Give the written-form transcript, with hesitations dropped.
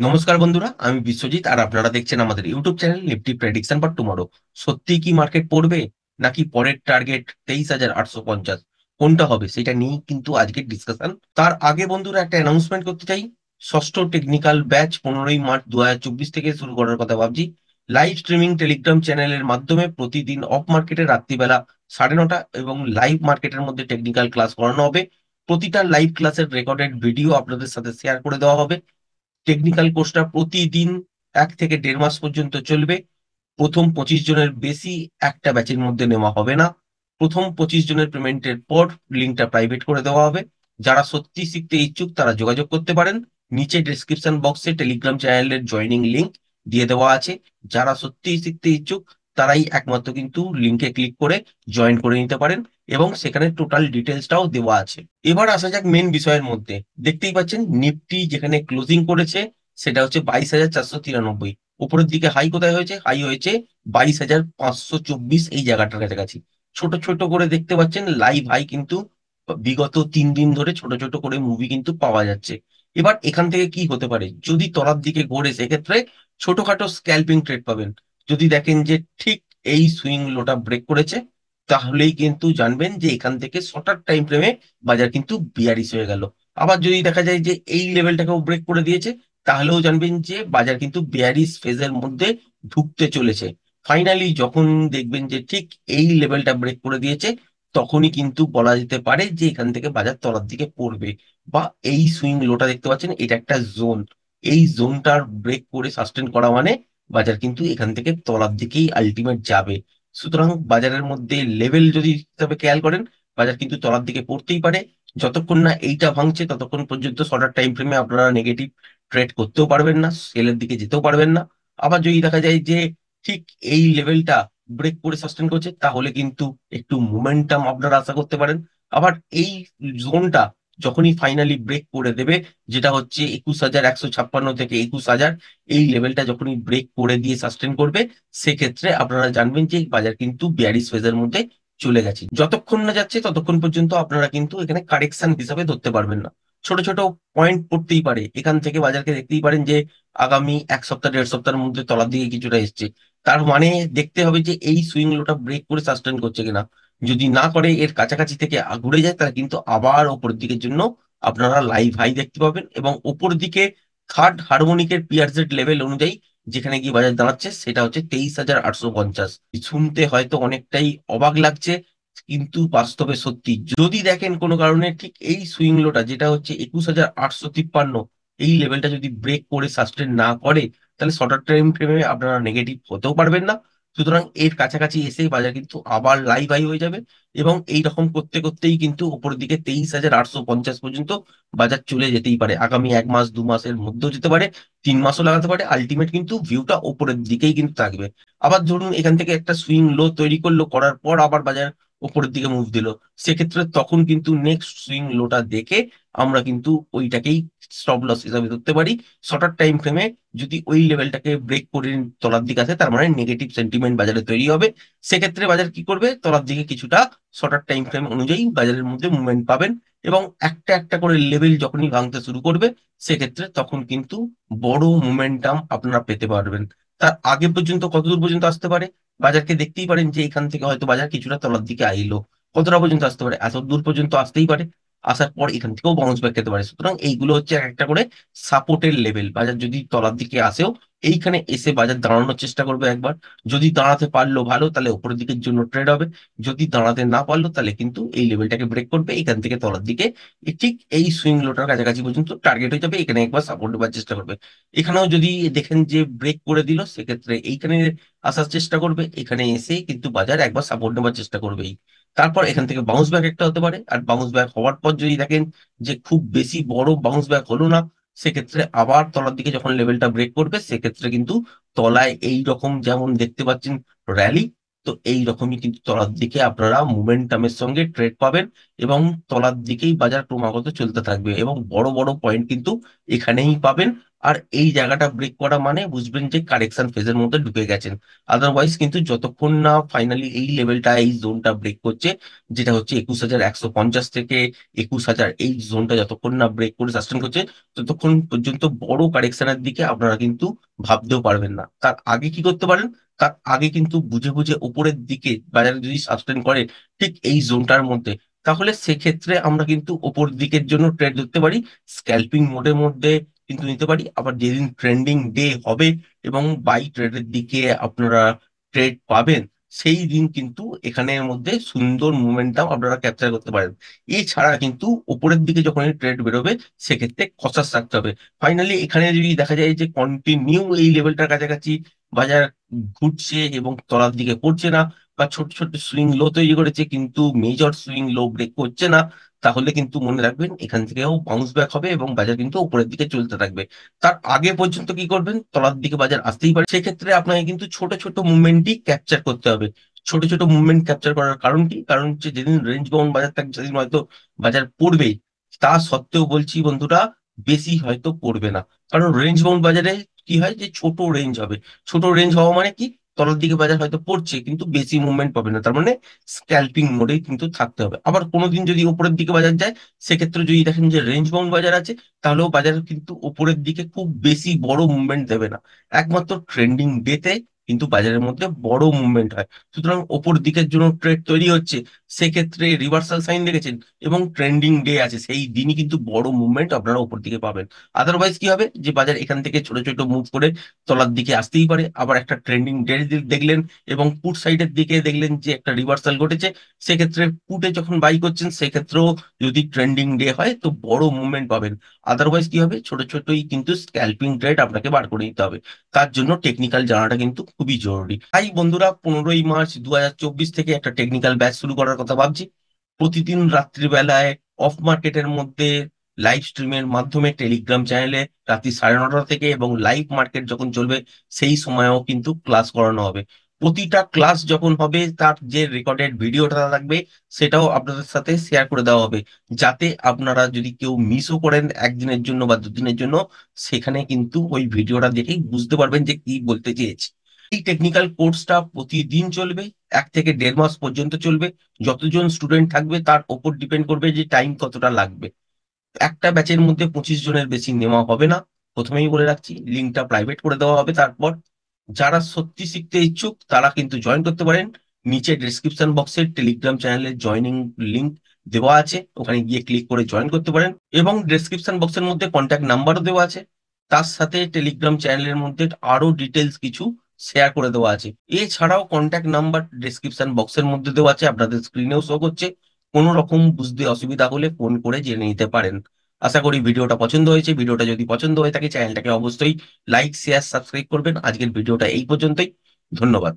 নমস্কার বন্ধুরা, আমি বিশ্বজিৎ আর আপনারা দেখছেন আমাদের YouTube channel Nifty prediction for tomorrow. সত্যি কি মার্কেট পড়বে নাকি পরের টার্গেট 23,850 কোনটা হবে সেটা নিয়েই কিন্তু আজকের ডিসকাশন। তার আগে বন্ধুরা একটা অ্যানাউন্সমেন্ট করতে চাই। ষষ্ঠ টেকনিক্যাল ব্যাচ 15ই মার্চ 2024 থেকে শুরু করার কথা ভাবছি। লাইভ স্ট্রিমিং টেলিগ্রাম চ্যানেলের মাধ্যমে প্রতিদিন অফ মার্কেটে রাত্রিবেলা 9:30 এবং লাইভ মার্কেটের মধ্যে টেকনিক্যাল ক্লাস করানো হবে। প্রতিটা লাইভ ক্লাসের রেকর্ডেড ভিডিও আপনাদের সাথে শেয়ার করে দেওয়া হবে। টেকনিক্যাল কোর্সটা প্রতিদিন 1 থেকে 1.5 মাস পর্যন্ত চলবে। প্রথম 25 জনের বেশি একটা ব্যাচের মধ্যে নেওয়া হবে না। প্রথম 25 জনের পেমেন্টের পর লিঙ্কটা প্রাইভেট করে দেওয়া হবে। যারা সত্যি শিখতে ইচ্ছুক তারা যোগাযোগ করতে পারেন। নিচে ডেসক্রিপশন বক্সে টেলিগ্রাম চ্যানেলের জয়নিং লিঙ্ক দিয়ে দেওয়া আছে। যারা সত্যি শিখতে ইচ্ছুক তারাই একমাত্র কিন্তু লিঙ্কে ক্লিক করে জয়েন করে নিতে পারেন এবং সেখানে টোটাল ডিটেলসটাও দেওয়া আছে। এবার আসা যাক মেন বিষয়ের মধ্যে। দেখতেই পাচ্ছেন নিফটি যেখানে ক্লোজিং করেছে সেটা হচ্ছে 22,493। উপরের দিকে হাই কোথায় হয়েছে? হাই হয়েছে 22,524, এই জায়গাটার কাছাকাছি। ছোট ছোট করে দেখতে পাচ্ছেন লাইভ হাই কিন্তু বিগত 3 দিন ধরে ছোট ছোট করে মুভি কিন্তু পাওয়া যাচ্ছে। এবার এখান থেকে কি হতে পারে? যদি তলার দিকে ঘোরে সেক্ষেত্রে ছোটখাটো স্ক্যাল্পিং ট্রেড পাবেন। যদি দেখেন যে ঠিক এই সুইং লোটা ব্রেক করেছে তাহলেই কিন্তু জানবেন যে এখান থেকে শর্টার টাইম ফ্রেমে বাজার কিন্তু বিয়ারিশ হয়ে গেল। আবার যদি দেখা যায় যে এই লেভেলটাকেও ব্রেক করে দিয়েছে তাহলেও জানবেন যে বাজার কিন্তু বেয়ারিশ ফেজের মধ্যে ঢুকতে চলেছে। ফাইনালি যখন দেখবেন যে ঠিক এই লেভেলটা ব্রেক করে দিয়েছে তখনই কিন্তু বলা যেতে পারে যে এখান থেকে বাজার তলার দিকে পড়বে। বা এই সুইং লোটা দেখতে পাচ্ছেন, এটা একটা জোন। এই জোনটার ব্রেক করে সাস্টেন করা মানে বাজার কিন্তু এখান থেকে তলার দিকেই আলটিমেট যাবে। সুতরাং বাজারের মধ্যে লেভেল যদি হিসাবে খেয়াল করেন, বাজার কিন্তু তলার দিকে পড়তেই পারে। যতক্ষণ না এইটা ভাঙছে ততক্ষণ পর্যন্ত শর্টার টাইম ফ্রেমে আপনারা নেগেটিভ ট্রেড করতেও পারবেন না, সেলের দিকে যেতেও পারবেন না। আবার যদি দেখা যায় যে ঠিক এই লেভেলটা ব্রেক করে সাস্টেন করছে তাহলে কিন্তু একটু মোমেন্টাম আপনারা আশা করতে পারেন। আবার এই জোনটা যখনই ফাইনালি ব্রেক করে দেবে, যেটা হচ্ছে 21,156 থেকে 21,000, এই লেভেলটা যখনই ব্রেক করে দিয়ে সাস্টেন করবে সেক্ষেত্রে আপনারা জানবেন যে বাজার কিন্তু বিয়ারিশ ফেজের মধ্যে চলে গেছে। যতক্ষণ না যাচ্ছে ততক্ষণ পর্যন্ত আপনারা কিন্তু এখানে কারেকশন হিসাবে ধরতে পারবেন না। ছোট ছোট পয়েন্ট পড়তেই পারে। এখান থেকে বাজারকে দেখতেই পারেন যে আগামী 1 সপ্তাহ 1.5 সপ্তাহের মধ্যে তলার দিকে কিছুটা এসছে। তার মানে দেখতে হবে যে এই সুইং লোটা ব্রেক করে সাস্টেন করছে কিনা। যদি না করে, এর কাছাকাছি থেকে ঘুরে যায়, তাহলে কিন্তু আবার ওপরের দিকের জন্য আপনারা লাইভ হাই দেখতে পাবেন এবং ওপর দিকে থার্ড হারমোনিকের পিয়ারজেড লেভেল অনুযায়ী যেখানে গিয়ে বাজার দাঁড়াচ্ছে সেটা হচ্ছে 23,850। শুনতে হয়তো অনেকটাই অবাক লাগছে কিন্তু বাস্তবে সত্যি। যদি দেখেন কোনো কারণে ঠিক এই সুইং লোটা যেটা হচ্ছে 21,853, এই লেভেলটা যদি ব্রেক করে সাস্টেন না করে তাহলে শর্টার টাইম ফ্রেমে আপনারা নেগেটিভ হতেও পারবেন না। সুতরাং এর কাছাকাছি এসেই বাজার কিন্তু আবার লাইভ হাই হয়ে যাবে এবং এই রকম করতে করতেই কিন্তু উপরের দিকে 23,850 পর্যন্ত বাজার চলে যেতেই পারে। আগামী 1 মাস 2 মাসের মধ্যেও যেতে পারে, 3 মাসও লাগাতে পারে। আলটিমেট কিন্তু ভিউটা ওপরের দিকেই কিন্তু থাকবে। আবার ধরুন এখান থেকে একটা সুইং লো তৈরি করলো, করার পর আবার বাজার উপরের দিকে মুভ দিল, সেক্ষেত্রে তখন কিন্তু নেক্সট সুইং লোটা দেখে আমরা কিন্তু ওইটাকেই স্টপ লস হিসাবে ধরতে পারি। শর্টার টাইম ফ্রেমে যদি ওই লেভেলটাকে ব্রেক করে তলার দিকে আসে তার মানে নেগেটিভ সেন্টিমেন্ট বাজারে তৈরি হবে। সেক্ষেত্রে বাজার কি করবে? তলার দিকে কিছুটা শর্টার টাইম ফ্রেম অনুযায়ী বাজারের মধ্যে মুভমেন্ট পাবেন এবং একটা একটা করে লেভেল যখনই ভাঙতে শুরু করবে সেক্ষেত্রে তখন কিন্তু বড় মোমেন্টাম আপনারা পেতে পারবেন। তার আগে পর্যন্ত কতদূর পর্যন্ত আসতে পারে? বাজারকে দেখতেই পারেন যে এখান থেকে হয়তো বাজার কিছুটা তলার দিকে আইলো। কতটা পর্যন্ত আসতে পারে? এত দূর পর্যন্ত আসতেই পারে। আসার পর এখান থেকেও বাউন্স ব্যাক খেতে পারে। সুতরাং এইগুলো হচ্ছে এক একটা করে সাপোর্টের লেভেল। বাজার যদি তলার দিকে আসেও এইখানে এসে বাজার দাঁড়ানোর চেষ্টা করবে একবার। যদি দাঁড়াতে পারলো ভালো, তাহলে উপরের দিকের জন্য ট্রেড হবে। যদি দাঁড়াতে না পারলো তাহলে কিন্তু এই লেভেলটাকে ব্রেক করবে, এখান থেকে তলার দিকে ঠিক এই সুইং লোটার কাছাকাছি পর্যন্ত টার্গেট হয়ে যাবে। এখানে একবার সাপোর্ট দেওয়ার চেষ্টা করবে। এখানেও যদি দেখেন যে ব্রেক করে দিল সেক্ষেত্রে এইখানে আসার চেষ্টা করবে। এখানে এসে কিন্তু বাজার একবার সাপোর্ট নেওয়ার চেষ্টা করবেই। তারপর এখান থেকে বাউন্স ব্যাক একটা হতে পারে। আর বাউন্স ব্যাক হওয়ার পর যদি দেখেন যে খুব বেশি বড় বাউন্স ব্যাক হলো না, সেক্ষেত্রে আবার তলার দিকে যখন লেভেলটা ব্রেক করবে সেক্ষেত্রে কিন্তু তলায় এই রকম যেমন দেখতে পাচ্ছেন র্যালি, তো এই রকমই কিন্তু তলার দিকে আপনারা মোমেন্টামের সঙ্গে ট্রেড পাবেন এবং তলার দিকেই বাজার ক্রমাগত চলতে থাকবে এবং বড় বড় পয়েন্ট কিন্তু এখানেই পাবেন। আর এই জায়গাটা ব্রেক করা মানে বুঝবেন যে কারেকশন ফেজের মধ্যে ঢুকে গেছেন। আদারওয়াইজ কিন্তু যতক্ষণ না ফাইনালি এই লেভেলটা, এই জোনটা ব্রেক করছে, যেটা হচ্ছে 21,150 থেকে 21,000, এই জোনটা যতক্ষণ না ব্রেক করে সাস্টেন করছে, ততক্ষণ পর্যন্ত বড় কারেকশনের দিকে আপনারা কিন্তু ভাবতেও পারবেন না। তার আগে কি করতে পারেন? তার আগে কিন্তু বুঝে বুঝে উপরের দিকে বাজারে যদি সাস্টেন করে ঠিক এই জোনটার মধ্যে, তাহলে সেক্ষেত্রে আমরা কিন্তু ওপর দিকের জন্য ট্রেড ধরতে পারি, স্ক্যাল্পিং মোডের মধ্যে কিন্তু নিতে পারি। আবার যেদিন ট্রেন্ডিং ডে হবে এবং বাই ট্রেডের দিকে আপনারা ট্রেড পাবেন, সেই দিন কিন্তু এখানের মধ্যে সুন্দর মোমেন্টাম আপনারা ক্যাপচার করতে পারেন। এছাড়া কিন্তু ওপরের দিকে যখন ট্রেড বেরোবে, সেক্ষেত্রে কসাস রাখতে হবে। ফাইনালি এখানে যদি দেখা যায় যে কন্টিনিউ এই লেভেলটার কাছাকাছি বাজার ঘুরছে এবং তলার দিকে পড়ছে না, বা ছোট ছোট সুইং লো তৈরি করেছে কিন্তু মেজর সুইং লো ব্রেক করছে না, তাহলে কিন্তু মনে রাখবেন এখান থেকেও বাউন্স ব্যাক হবে এবং বাজার কিন্তু উপরের দিকে চলতে থাকবে। তার আগে পর্যন্ত কি করবেন? তলার দিকে বাজার আসতেই পারে, সেক্ষেত্রে আপনাকে কিন্তু ছোট ছোট মুভমেন্টই ক্যাপচার করতে হবে। ছোট ছোট মুভমেন্ট ক্যাপচার করার কারণ কি? কারণ হচ্ছে যেদিন রেঞ্জ বাউন্ড বাজার থাকবে সেদিন হয়তো বাজার পড়বেই, তা সত্ত্বেও বলছি বন্ধুরা, বেশি হয়তো পড়বে না। কারণ রেঞ্জ বাউন্ড বাজারে কি হয় যে ছোট রেঞ্জ হবে। ছোট রেঞ্জ হওয়া মানে কি? তলার দিকে বাজার হয়তো পড়ছে কিন্তু বেশি মুভমেন্ট পাবে না, তার মানে স্ক্যাল্পিং মোডে কিন্তু থাকতে হবে। আবার কোনোদিন যদি উপরের দিকে বাজার যায়, সেক্ষেত্রে যদি দেখেন যে রেঞ্জ বাউন্ড বাজার আছে, তাহলেও বাজার কিন্তু উপরের দিকে খুব বেশি বড় মুভমেন্ট দেবে না। একমাত্র ট্রেন্ডিং ডেতে কিন্তু বাজারের মধ্যে বড় মুভমেন্ট হয়। সুতরাং ওপর দিকের জন্য ট্রেড তৈরি হচ্ছে, সেক্ষেত্রে রিভার্সাল সাইন দেখেছেন এবং ট্রেন্ডিং ডে আছে, সেই দিনই কিন্তু বড় মুভমেন্ট আপনারা উপর দিকে পাবেন। আদারওয়াইজ কি হবে? যে বাজার এখান থেকে ছোট ছোট মুভ করে তলার দিকে আসতেই পারে, আবার একটা ট্রেন্ডিং ডে দেখলেন এবং পুট সাইডের দিকে দেখলেন যে একটা রিভার্সাল ঘটেছে, সেক্ষেত্রে পুটে যখন বাই করছেন সেক্ষেত্রেও যদি ট্রেন্ডিং ডে হয় তো বড় মুভমেন্ট পাবেন। আদারওয়াইজ কি হবে? ছোট ছোটই কিন্তু স্ক্যাল্পিং ট্রেড আপনাকে বার করে নিতে হবে। তার জন্য টেকনিক্যাল জানাটা কিন্তু খুবই জরুরি। তাই বন্ধুরা, 15ই মার্চ 2024 থেকে একটা টেকনিক্যাল ব্যাচ শুরু করার কথা ভাবছি। প্রতিদিন রাত্রিবেলায় অফ মার্কেটের মধ্যে লাইভ স্ট্রিমের মাধ্যমে টেলিগ্রাম চ্যানেলে রাত্রি 9:30 থেকে, এবং লাইভ মার্কেট যখন চলবে সেই সময়েও কিন্তু ক্লাস করানো হবে। প্রতিটা ক্লাস যখন হবে তার যে রেকর্ডেড ভিডিওটা থাকবে, সেটাও আপনাদের সাথে শেয়ার করে দেওয়া হবে, যাতে আপনারা যদি কেউ মিসও করেন একদিনের জন্য বা দুদিনের জন্য, সেখানে কিন্তু ওই ভিডিওটা দেখেই বুঝতে পারবেন যে কি বলতে চেয়েছি। এই টেকনিক্যাল কোর্সটা প্রতিদিন চলবে, 1 থেকে 1.5 মাস পর্যন্ত চলবে। যতজন স্টুডেন্ট থাকবে তার ওপর ডিপেন্ড করবে যে টাইম কতটা লাগবে। একটা ব্যাচের মধ্যে 25 জনের বেশি নেওয়া হবে না, প্রথমেই বলে রাখছি। লিঙ্কটা প্রাইভেট করে দেওয়া হবে। তারপর যারা সত্যি শিখতে ইচ্ছুক তারা কিন্তু জয়েন করতে পারেন। নিচে ডেসক্রিপশন বক্সে টেলিগ্রাম চ্যানেলের জয়নিং লিঙ্ক দেওয়া আছে, ওখানে গিয়ে ক্লিক করে জয়েন করতে পারেন। এবং ডেসক্রিপশন বক্সের মধ্যে কন্ট্যাক্ট নাম্বারও দেওয়া আছে। তার সাথে টেলিগ্রাম চ্যানেলের মধ্যে আরো ডিটেলস কিছু শেয়ার করে দেওয়া আছে। এছাড়াও কন্ট্যাক্ট নাম্বার ডেসক্রিপশন বক্সের মধ্যে দেওয়া আছে, আপনাদের স্ক্রিনেও শো করছে। কোনো রকম বুঝতে অসুবিধা হলে ফোন করে জেনে নিতে পারেন। আশা করি ভিডিওটা পছন্দ হয়েছে। ভিডিওটা যদি পছন্দ হয়ে থাকে চ্যানেলটাকে অবশ্যই লাইক, শেয়ার, সাবস্ক্রাইব করবেন। আজকের ভিডিওটা এই পর্যন্তই। ধন্যবাদ।